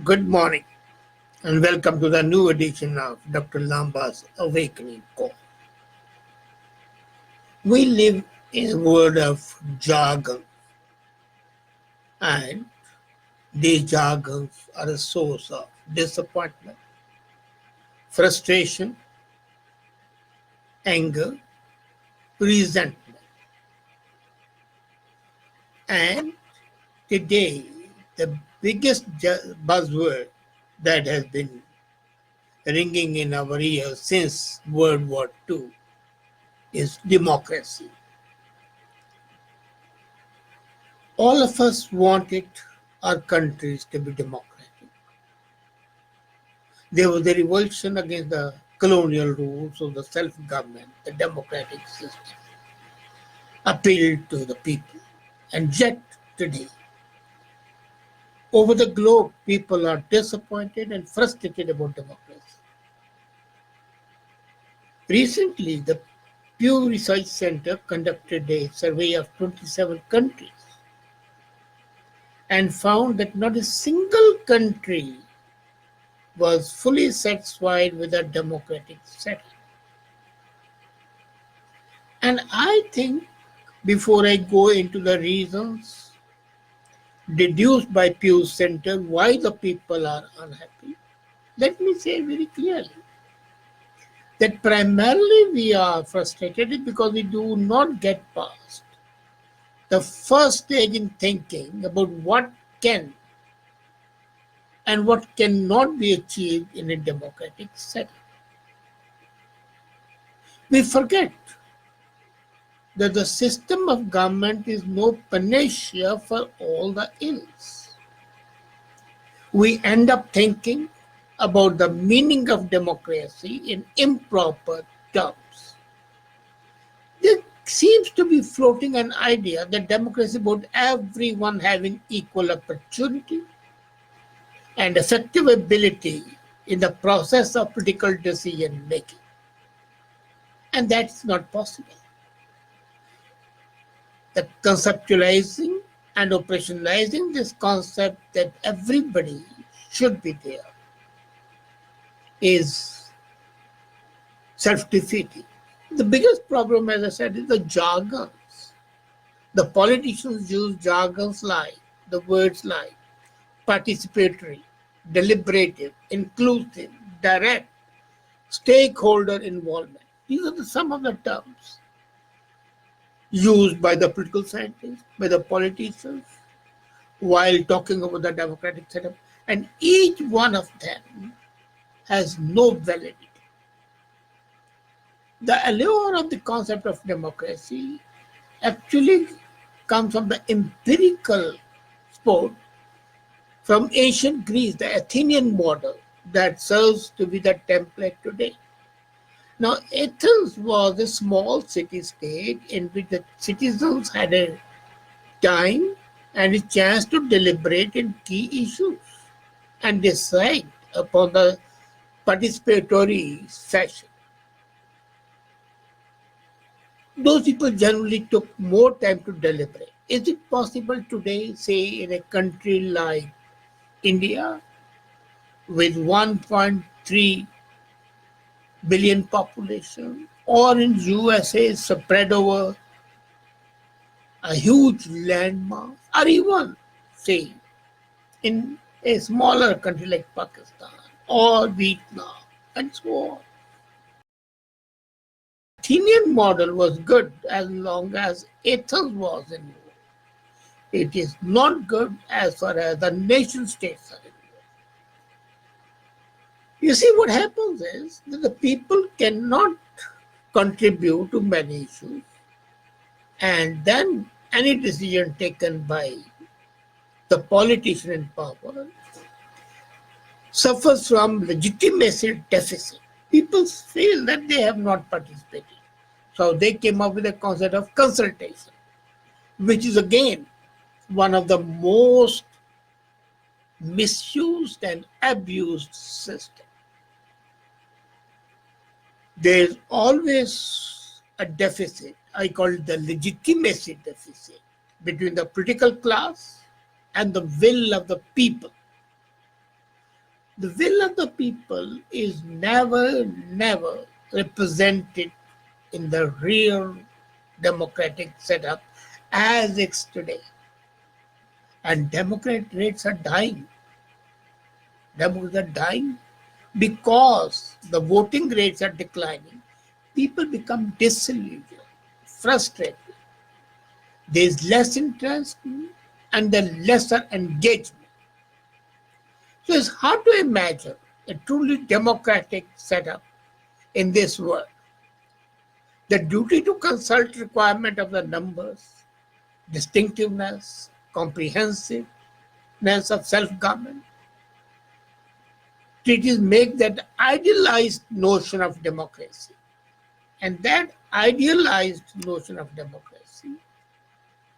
Good morning and welcome to the new edition of Dr. Lamba's Awakening Call. We live in a world of jargon, and these jargons are a source of disappointment, frustration, anger, resentment. And today, the biggest buzzword that has been ringing in our ears since World War II is democracy. All of us wanted our countries to be democratic. There was a revulsion against the colonial rules of the self-government, the democratic system, appealed to the people. And yet today, over the globe, people are disappointed and frustrated about democracy. Recently, the Pew Research Center conducted a survey of 27 countries and found that not a single country was fully satisfied with a democratic setup. And I think before I go into the reasons deduced by Pew Center why the people are unhappy, let me say very clearly that primarily we are frustrated because we do not get past the first stage in thinking about what can and what cannot be achieved in a democratic setup. We forget that the system of government is no panacea for all the ills. We end up thinking about the meaning of democracy in improper terms. There seems to be floating an idea that democracy is about everyone having equal opportunity and effective ability in the process of political decision making. And that's not possible. The conceptualizing and operationalizing this concept that everybody should be there is self-defeating. The biggest problem, as I said, is the jargons. The politicians use jargons like the words like participatory, deliberative, inclusive, direct, stakeholder involvement. These are some of the terms used by the political scientists, by the politicians, while talking about the democratic setup. And each one of them has no validity. The allure of the concept of democracy actually comes from the empirical sport from ancient Greece, the Athenian model that serves to be the template today. Now, Athens was a small city-state in which the citizens had a time and a chance to deliberate in key issues and decide upon the participatory session. Those people generally took more time to deliberate. Is it possible today, say in a country like India, with 1.3 billion population, or in USA spread over a huge landmass, or even say in a smaller country like Pakistan or Vietnam and so on? Athenian model was good as long as Athens was involved. It is not good as far as the nation states are involved. You see, what happens is that the people cannot contribute to many issues, and then any decision taken by the politician in power suffers from legitimacy deficit. People feel that they have not participated. So they came up with a concept of consultation, which is again one of the most misused and abused systems. There's always a deficit, I call it the legitimacy deficit, between the political class and the will of the people. The will of the people is never represented in the real democratic setup as it's today. And democratic rates are dying. Democrats are dying because the voting rates are declining. People become disillusioned, frustrated. There's less interest and the lesser engagement. So it's hard to imagine a truly democratic setup in this world. The duty to consult requirement of the numbers, distinctiveness, comprehensiveness of self-government, treaties make that idealized notion of democracy. And that idealized notion of democracy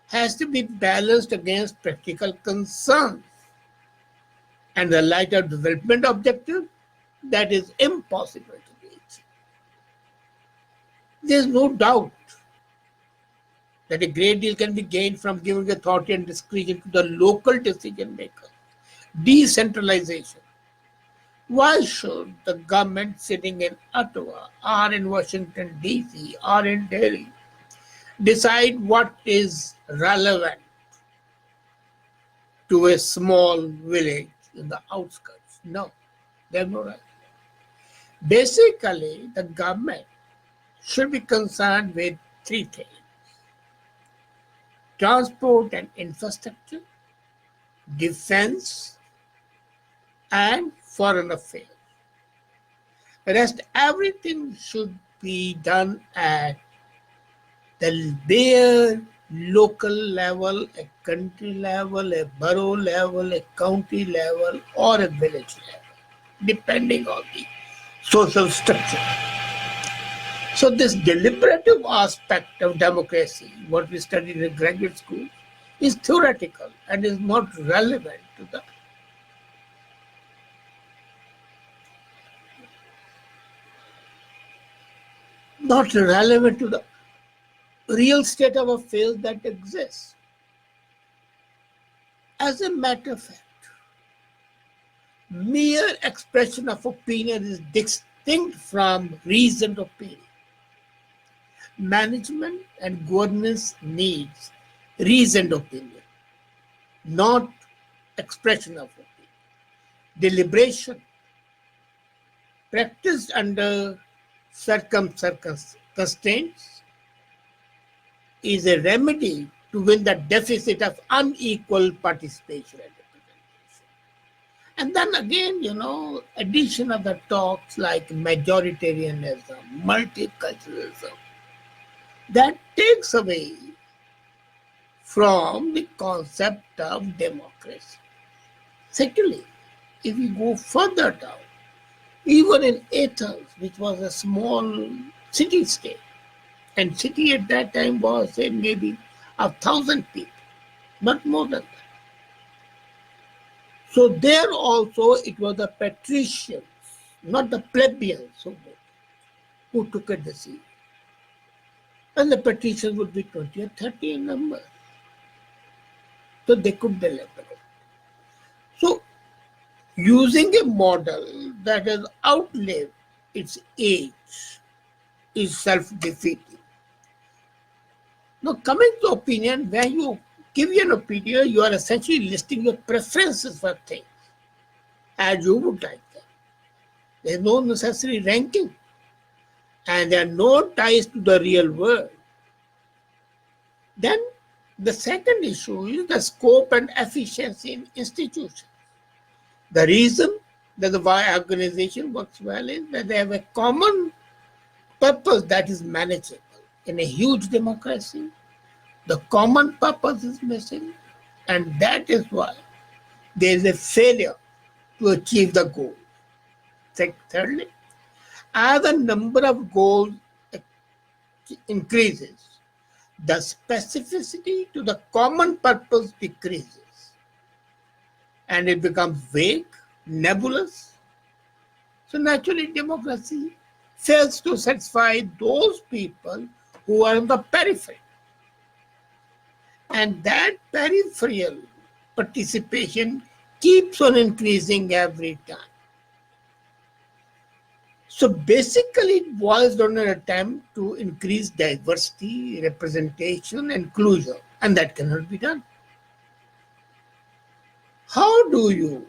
has to be balanced against practical concerns. And the light of development objective, that is impossible to be achieved. There's no doubt that a great deal can be gained from giving authority and discretion to the local decision maker. Decentralization. Why should the government sitting in Ottawa or in Washington, D.C. or in Delhi decide what is relevant to a small village in the outskirts? No, they have no right. Basically, the government should be concerned with three things: transport and infrastructure, defense, and foreign affairs. The rest, everything should be done at the bare local level, a country level, a borough level, a county level, or a village level, depending on the social structure. So this deliberative aspect of democracy, what we studied in graduate school, is theoretical and is not relevant to the real state of affairs that exists. As a matter of fact, mere expression of opinion is distinct from reasoned opinion. Management and governance needs reasoned opinion, not expression of opinion. Deliberation practiced under constraints is a remedy to win the deficit of unequal participation and representation. And then again, addition of the talks like majoritarianism, multiculturalism, that takes away from the concept of democracy. Secondly, if we go further down, even in Athens, which was a small city-state, and city at that time was, say, maybe 1,000 people, not more than that. So there also it was the patricians, not the plebeians who took a decision. And the patricians would be 20 or 30 in number. So they could deliberate. So using a model that has outlived its age is self-defeating. Now, coming to opinion, when you give an opinion, you are essentially listing your preferences for things as you would like them. There is no necessary ranking, and there are no ties to the real world. Then the second issue is the scope and efficiency in institutions. The reason that the why organization works well is that they have a common purpose that is manageable. In a huge democracy, the common purpose is missing, and that is why there is a failure to achieve the goal. Thirdly, as the number of goals increases, the specificity to the common purpose decreases, and it becomes vague, nebulous. So naturally, democracy fails to satisfy those people who are on the periphery. And that peripheral participation keeps on increasing every time. So basically, it boils down to an attempt to increase diversity, representation, and inclusion, and that cannot be done. How do you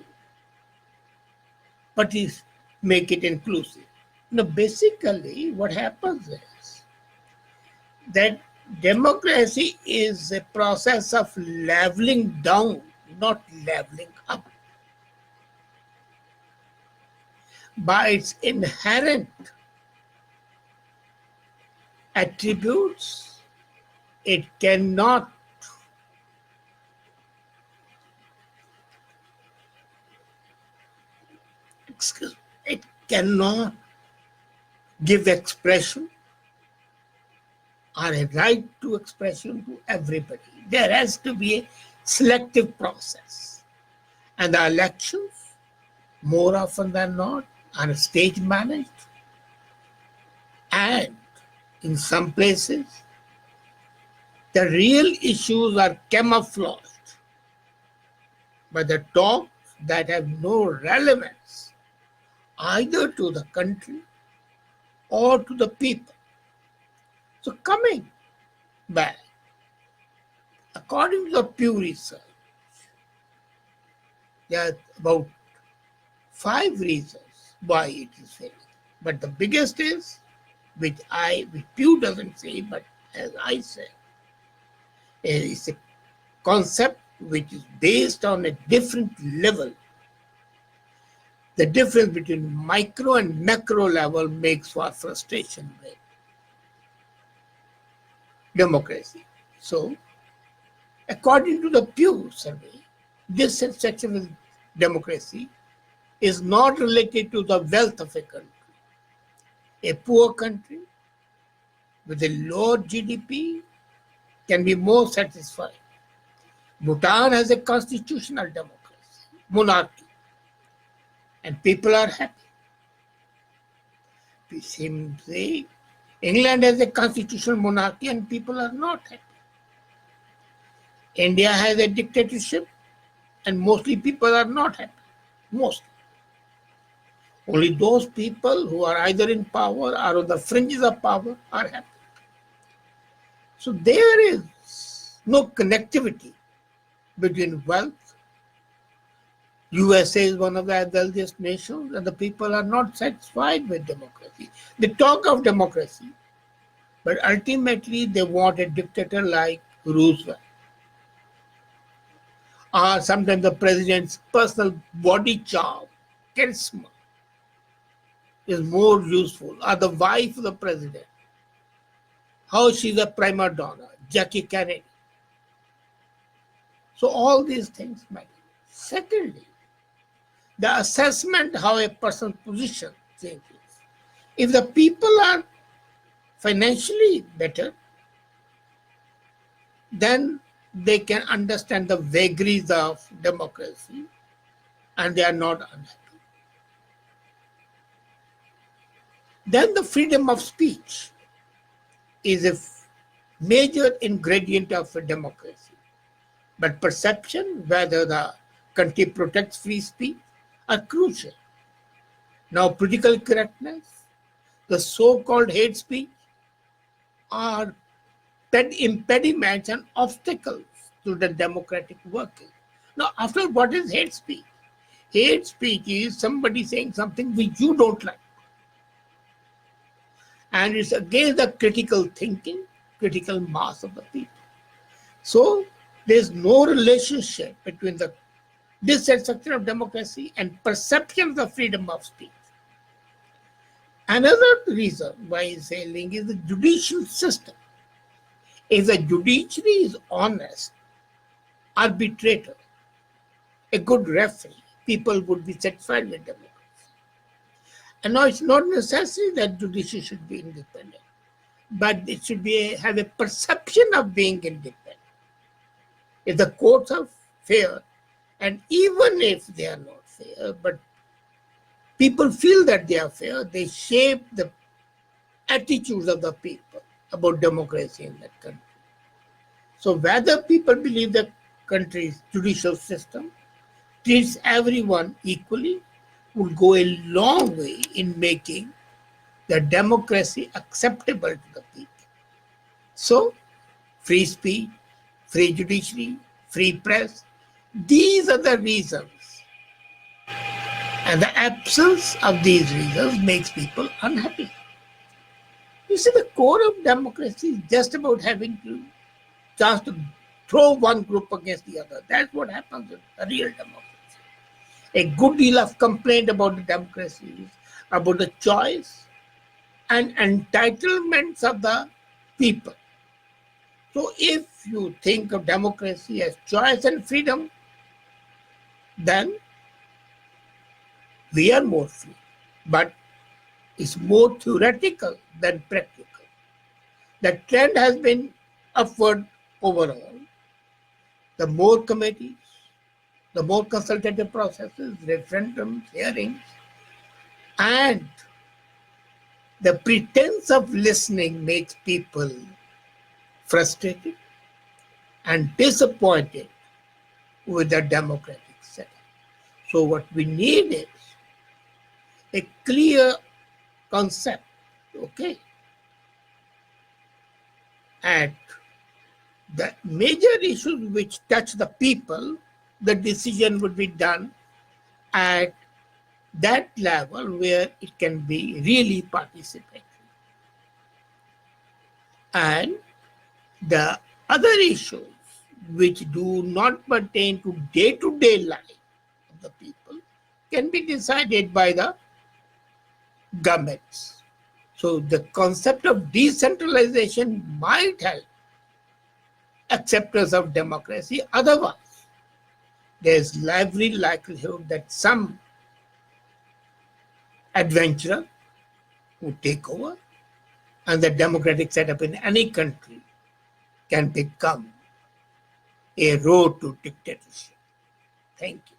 make it inclusive? Now, basically, what happens is that democracy is a process of leveling down, not leveling up. By its inherent attributes, it cannot it cannot give expression or a right to expression to everybody. There has to be a selective process. And the elections, more often than not, are stage managed. And in some places, the real issues are camouflaged by the talks that have no relevance either to the country or to the people. So coming back, according to the Pew Research, there are about 5 reasons why it is failing. But the biggest is, which Pew doesn't say, but as I say, it's a concept which is based on a different level. The difference between micro and macro level makes for frustration with democracy. So, according to the Pew survey, dissatisfaction with democracy is not related to the wealth of a country. A poor country with a low GDP can be more satisfied. Bhutan has a constitutional democracy, monarchy, and people are happy. Same say, England has a constitutional monarchy and people are not happy. India has a dictatorship and mostly people are not happy. Mostly. Only those people who are either in power or on the fringes of power are happy. So there is no connectivity between wealth. USA is one of the wealthiest nations and the people are not satisfied with democracy. They talk of democracy, but ultimately they want a dictator like Roosevelt. Or sometimes the president's personal body charm, charisma, is more useful. Or the wife of the president, how she's a prima donna, Jackie Kennedy. So all these things matter. Secondly, the assessment how a person's position changes. If the people are financially better, then they can understand the vagaries of democracy and they are not unhappy. Then the freedom of speech is a major ingredient of a democracy. But perception, whether the country protects free speech, are crucial. Now, political correctness, the so-called hate speech, are impediments and obstacles to the democratic working. Now, after what is hate speech? Hate speech is somebody saying something which you don't like. And it's against the critical thinking, critical mass of the people. So, there's no relationship between the dissatisfaction of democracy and perception of the freedom of speech. Another reason why it's failing is the judicial system. If the judiciary is honest, arbitrator, a good referee, people would be satisfied with democracy. And now it's not necessary that judiciary should be independent, but it should have a perception of being independent. If the courts are fair, and even if they are not fair, but people feel that they are fair, they shape the attitudes of the people about democracy in that country. So whether people believe the country's judicial system treats everyone equally would go a long way in making the democracy acceptable to the people. So, free speech, free judiciary, free press, these are the reasons. And the absence of these reasons makes people unhappy. You see, the core of democracy is just about having to chance to throw one group against the other. That's what happens in a real democracy. A good deal of complaint about the democracy is about the choice and entitlements of the people. So if you think of democracy as choice and freedom, then we are more free. But it's more theoretical than practical. The trend has been upward overall. The more committees, the more consultative processes, referendums, hearings, and the pretense of listening makes people frustrated and disappointed with the democratic setup. So what we need is a clear concept, okay? And the major issues which touch the people, the decision would be done at that level where it can be really participatory. And the other issues which do not pertain to day-to-day life of the people can be decided by the governments. So the concept of decentralization might help acceptance of democracy. Otherwise, there's every likelihood that some adventurer would take over and the democratic setup in any country can become a road to dictatorship. Thank you.